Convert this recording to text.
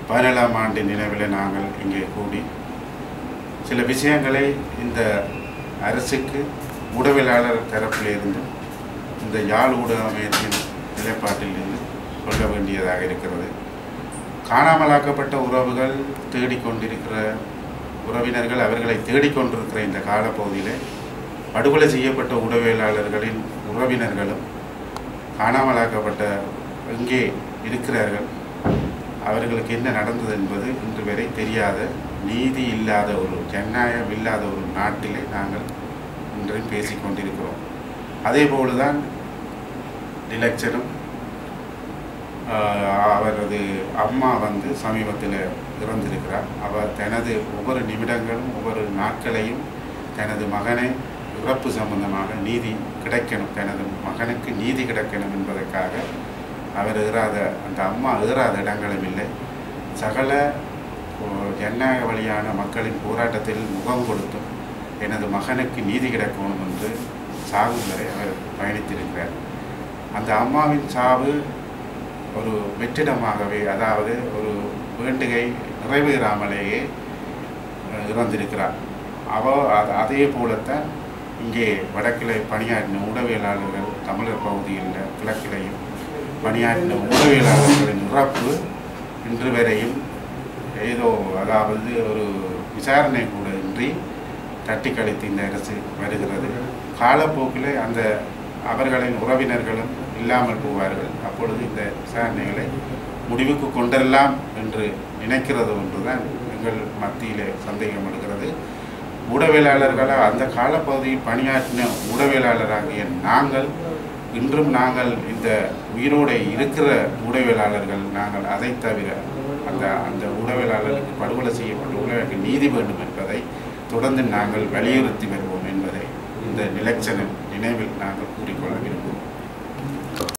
17ஆம் ஆண்டு நினைவில் நாங்கள் இங்கே கூடி சில விஷயங்களை இந்த அரசுக்கு ஊடகவியலாளர் தரப்பிலிருந்து இந்த யாழ் ஊடக மையத்தின் நிலைப்பாட்டிலிருந்து சொல்ல வேண்டியதாக இருக்கிறது. காணாமலாக்கப்பட்ட உறவுகள் தேடிக்கொண்டிருக்கிற உறவினர்கள் அவர்களை தேடிக்கொண்டிருக்கிற இந்த காலப்பகுதியில் படுகொலை செய்யப்பட்ட ஊடகவியலாளர்களின் உறவினர்களும் காணாமலாக்கப்பட்ட எங்கே இருக்கிறார்கள், அவர்களுக்கு என்ன நடந்தது என்பது இன்று வரை தெரியாத, நீதி இல்லாத ஒரு ஜனநாயகம் இல்லாத ஒரு நாட்டிலே நாங்கள் இன்றையும் பேசிக்கொண்டிருக்கிறோம். அதே போலதான் டிலக்சனும் அவரது அம்மா சமீபத்தில் இறந்திருக்கிறார். அவர் தனது ஒவ்வொரு நிமிடங்களும் ஒவ்வொரு நாட்களையும் தனது மகனை இறப்பு சம்பந்தமாக நீதி கிடைக்கணும், தனது மகனுக்கு நீதி கிடைக்கணும் என்பதற்காக அவர் அந்த அம்மா ஏறாத இடங்களும் இல்லை. சகல ஜனநாயக வழியான மக்களின் போராட்டத்தில் முகம் கொடுத்தும் எனது மகனுக்கு நீதி கிடைக்கணும் என்று சாகும் வரை அவர் பயணித்திருக்கிறார். அந்த அம்மாவின் சாவு ஒரு வெற்றிடமாகவே, அதாவது ஒரு வேண்டுகை நிறைவேறாமலேயே இறந்திருக்கிறார். அதே போலத்தான் இங்கே வடக்கிலே பணியாற்றின ஊடகவியலாளர்கள், தமிழர் பகுதியில் கிழக்கிலையும் பணியாற்றின ஊடகவியலாளர்களின் இறப்பு இன்று வரையும் ஏதோ, அதாவது ஒரு விசாரணை கூட இன்றி தட்டி கழித்து இந்த அரசு வருகிறது. காலப்போக்கில் அவர்களின் உறவினர்களும் இல்லாமல் போவார்கள். அப்பொழுது இந்த விசாரணைகளை முடிவுக்கு கொண்டெல்லாம் என்று நினைக்கிறது ஒன்றுதான் எங்கள் மத்தியிலே சந்தேகம் எடுக்கிறது. ஊடகவியலாளர்களாக அந்த காலப்பகுதியில் பணியாற்றின ஊடகவியலாளராகிய இன்றும் நாங்கள் இந்த உயிரோடு இருக்கிற ஊடகவியலாளர்கள் நாங்கள் அதை தவிர அந்த ஊடகவியலாளர்களுக்கு படுகொலை செய்யப்பட்ட ஊடகங்களுக்கு நீதி வேண்டும் என்பதை தொடர்ந்து நாங்கள் வலியுறுத்தி வருவோம் என்பதை இந்த நிலச்சன நினைவில் நாங்கள் கூறிக்கொள்ள விரும்புவோம்.